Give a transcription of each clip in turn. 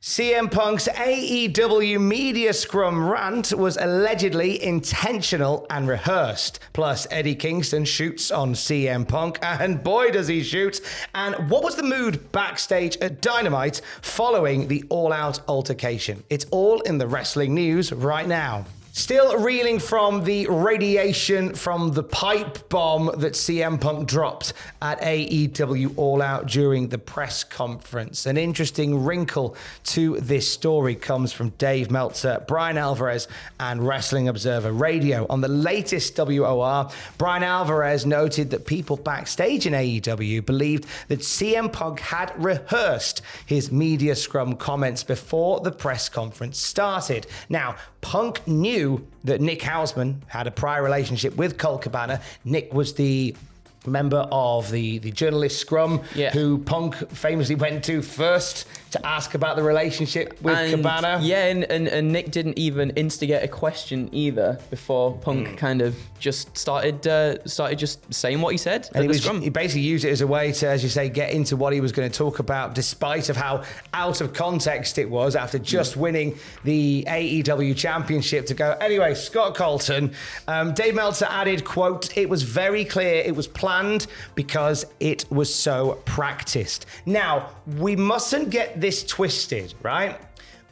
CM Punk's AEW media scrum rant was allegedly intentional and rehearsed. Plus, Eddie Kingston shoots on CM Punk, and boy does he shoot. And what was the mood backstage at Dynamite following the All Out altercation? It's all in the wrestling news right now. Still reeling from the radiation from the pipe bomb that CM Punk dropped at AEW All Out during the press conference. An interesting wrinkle to this story comes from Dave Meltzer, Brian Alvarez, and Wrestling Observer Radio. On the latest WOR, Brian Alvarez noted that people backstage in AEW believed that CM Punk had rehearsed his media scrum comments before the press conference started. Now, Punk knew that Nick Hausman had a prior relationship with Colt Cabana. Nick was the member of the journalist scrum who Punk famously went to first to ask about the relationship with Cabana. Yeah, and Nick didn't even instigate a question either before Punk kind of just started just saying what he said. And he basically used it as a way to, as you say, get into what he was going to talk about, despite of how out of context it was after just winning the AEW championship to go, anyway, Scott Colton. Dave Meltzer added, quote, "It was very clear it was planned because it was so practiced." Now, we mustn't get this twisted, right?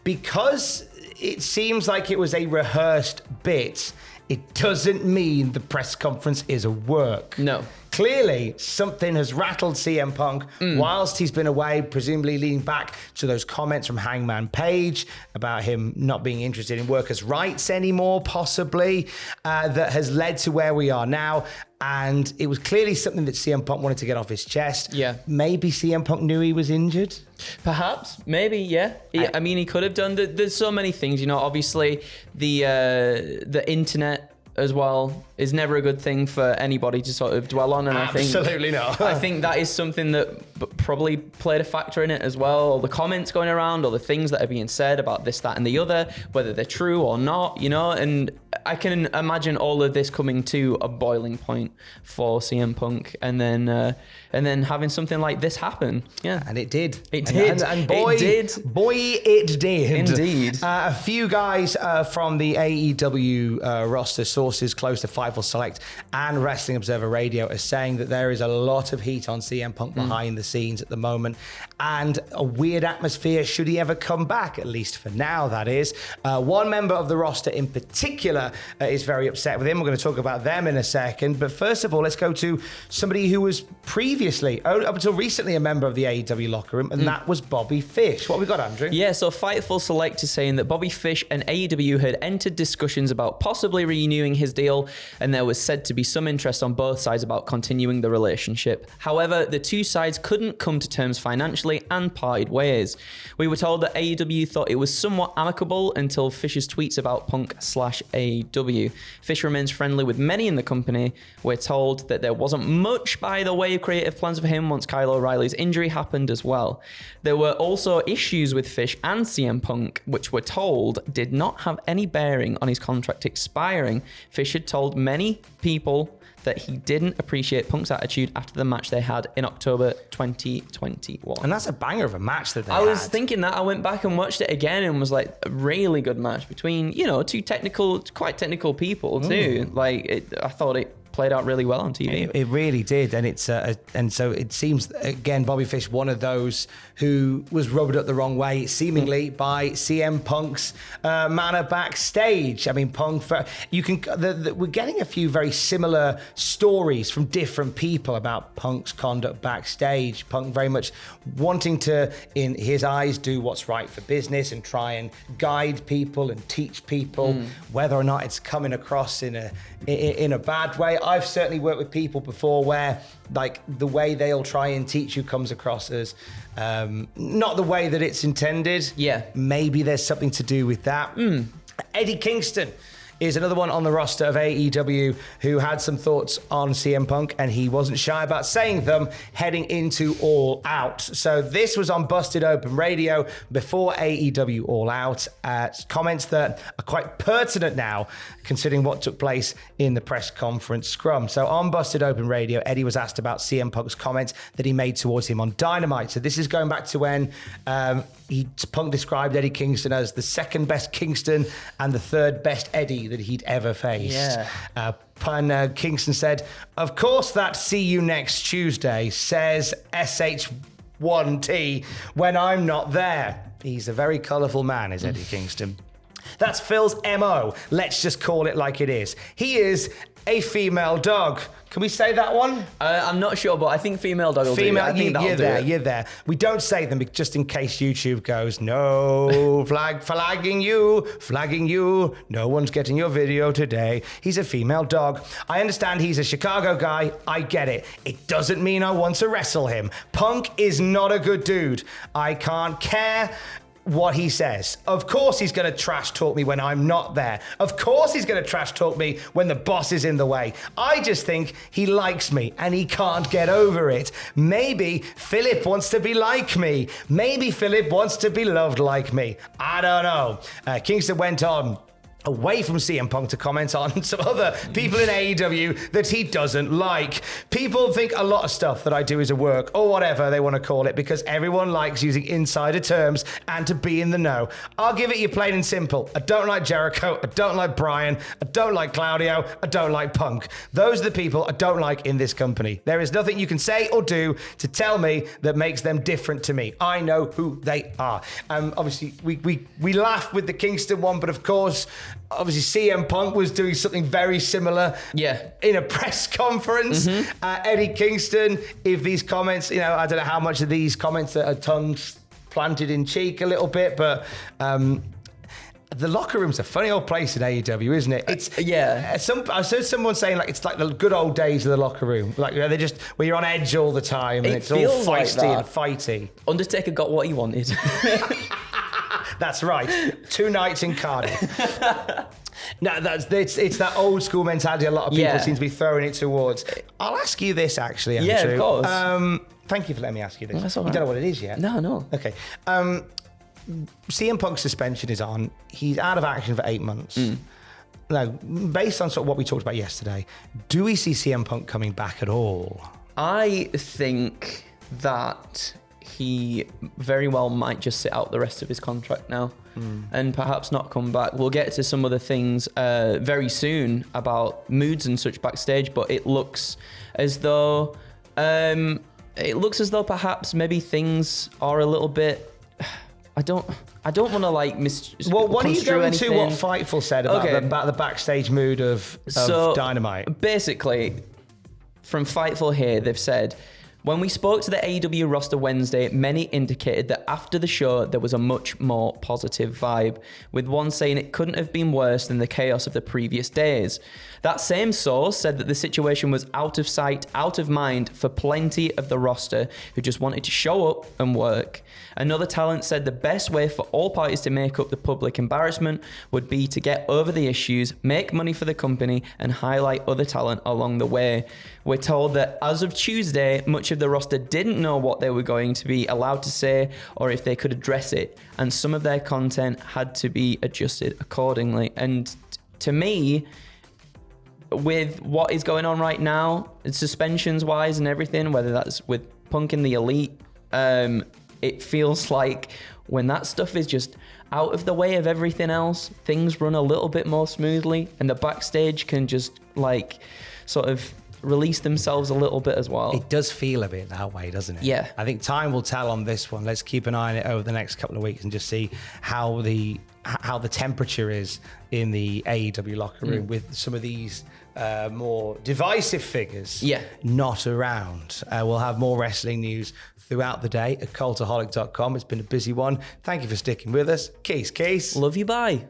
Because it seems like it was a rehearsed bit, it doesn't mean the press conference is a work. No. Clearly, something has rattled CM Punk whilst he's been away, presumably leading back to those comments from Hangman Page about him not being interested in workers' rights anymore, possibly, that has led to where we are now. And it was clearly something that CM Punk wanted to get off his chest. Yeah. Maybe CM Punk knew he was injured? Perhaps, maybe, yeah. I mean, he could have done. There's so many things, you know. Obviously, the internet as well is never a good thing for anybody to sort of dwell on, and absolutely not. I think that is something that probably played a factor in it as well. All the comments going around, all the things that are being said about this, that, and the other, whether they're true or not, you know. And I can imagine all of this coming to a boiling point for CM Punk, and then having something like this happen. Yeah, and it did. It did. And boy, it did. Boy, it did. Indeed. A few guys from the AEW roster, sources close to Fightful Select and Wrestling Observer Radio, are saying that there is a lot of heat on CM Punk behind the scenes at the moment, and a weird atmosphere should he ever come back, at least for now, that is. One member of the roster in particular is very upset with him. We're going to talk about them in a second, but first of all, let's go to somebody who was previously, up until recently, a member of the AEW locker room, and that was Bobby Fish. What have we got, Andrew? Yeah, so Fightful Select is saying that Bobby Fish and AEW had entered discussions about possibly renewing his deal, and there was said to be some interest on both sides about continuing the relationship. However, the two sides couldn't come to terms financially and parted ways. We were told that AEW thought it was somewhat amicable until Fish's tweets about Punk/AEW. Fish remains friendly with many in the company. We're told that there wasn't much by the way of creative plans for him once Kyle O'Reilly's injury happened as well. There were also issues with Fish and CM Punk, which we're told did not have any bearing on his contract expiring. Fish had told many people that he didn't appreciate Punk's attitude after the match they had in October 2021. And that's a banger of a match that they had. I was thinking that. I went back and watched it again and was like, a really good match between, you know, two quite technical people too. I thought it played out really well on TV. It really did, and it's and so it seems again Bobby Fish, one of those who was rubbed up the wrong way, seemingly by CM Punk's manner backstage. I mean, Punk, we're getting a few very similar stories from different people about Punk's conduct backstage. Punk very much wanting to, in his eyes, do what's right for business and try and guide people and teach people, whether or not it's coming across in a bad way. I've certainly worked with people before where, like, the way they'll try and teach you comes across as not the way that it's intended. Yeah. Maybe there's something to do with that. Eddie Kingston is another one on the roster of AEW who had some thoughts on CM Punk, and he wasn't shy about saying them heading into All Out. So this was on Busted Open Radio before AEW All Out. Comments that are quite pertinent now, considering what took place in the press conference scrum. So on Busted Open Radio, Eddie was asked about CM Punk's comments that he made towards him on Dynamite. So this is going back to when Punk described Eddie Kingston as the second best Kingston and the third best Eddie that he'd ever faced. Kingston said, "Of course that see you next Tuesday says SH1T when I'm not there." He's a very colourful man, is Eddie Kingston. That's Phil's MO. Let's just call it like it is. He is a female dog. Can we say that one? I'm not sure, but I think female dog will do it. I think that'll do it. You're there. We don't say them just in case YouTube goes, no, flagging you. No one's getting your video today. He's a female dog. I understand he's a Chicago guy. I get it. It doesn't mean I want to wrestle him. Punk is not a good dude. I can't care what he says. Of course he's going to trash talk me when I'm not there. Of course he's going to trash talk me when the boss is in the way. I just think he likes me and he can't get over it. Maybe Philip wants to be like me. Maybe Philip wants to be loved like me. I don't know. Kingston went on away from CM Punk to comment on some other people in AEW that he doesn't like. People think a lot of stuff that I do is a work or whatever they want to call it because everyone likes using insider terms and to be in the know. I'll give it you plain and simple. I don't like Jericho. I don't like Bryan. I don't like Claudio. I don't like Punk. Those are the people I don't like in this company. There is nothing you can say or do to tell me that makes them different to me. I know who they are. Obviously, we laugh with the Kingston one, but of course, obviously CM Punk was doing something very similar in a press conference. Eddie Kingston, if these comments, I don't know how much of these comments are tongues planted in cheek a little bit, but the locker room's a funny old place in AEW, isn't it? It's I heard someone saying it's like the good old days of the locker room, they're just where you're on edge all the time and it's all feisty and fighty. Undertaker got what he wanted. That's right. 2 nights in Cardiff. No, it's that old school mentality a lot of people seem to be throwing it towards. I'll ask you this, actually, Andrew. Yeah, of course. Thank you for letting me ask you this. That's all right. You don't know what it is yet? No. Okay. CM Punk's suspension is on. He's out of action for 8 months. Now, based on sort of what we talked about yesterday, do we see CM Punk coming back at all? I think that he very well might just sit out the rest of his contract now and perhaps not come back. We'll get to some other things very soon about moods and such backstage, but it looks as though perhaps maybe things are a little bit. I don't want to Well, what are you going to what Fightful said about the backstage mood of Dynamite? Basically, from Fightful here, they've said, when we spoke to the AEW roster Wednesday, many indicated that after the show, there was a much more positive vibe, with one saying it couldn't have been worse than the chaos of the previous days. That same source said that the situation was out of sight, out of mind for plenty of the roster who just wanted to show up and work. Another talent said the best way for all parties to make up the public embarrassment would be to get over the issues, make money for the company, and highlight other talent along the way. We're told that as of Tuesday, much of the roster didn't know what they were going to be allowed to say or if they could address it, and some of their content had to be adjusted accordingly. And to me, with what is going on right now, suspensions wise and everything, whether that's with Punk in the Elite, it feels like when that stuff is just out of the way of everything else, things run a little bit more smoothly and the backstage can just sort of release themselves a little bit as well. It does feel a bit that way, doesn't it? Yeah. I think time will tell on this one. Let's keep an eye on it over the next couple of weeks and just see how the temperature is in the AEW locker room with some of these more divisive figures not around. We'll have more wrestling news throughout the day at cultaholic.com. It's been a busy one. Thank you for sticking with us. Keys. Love you, bye.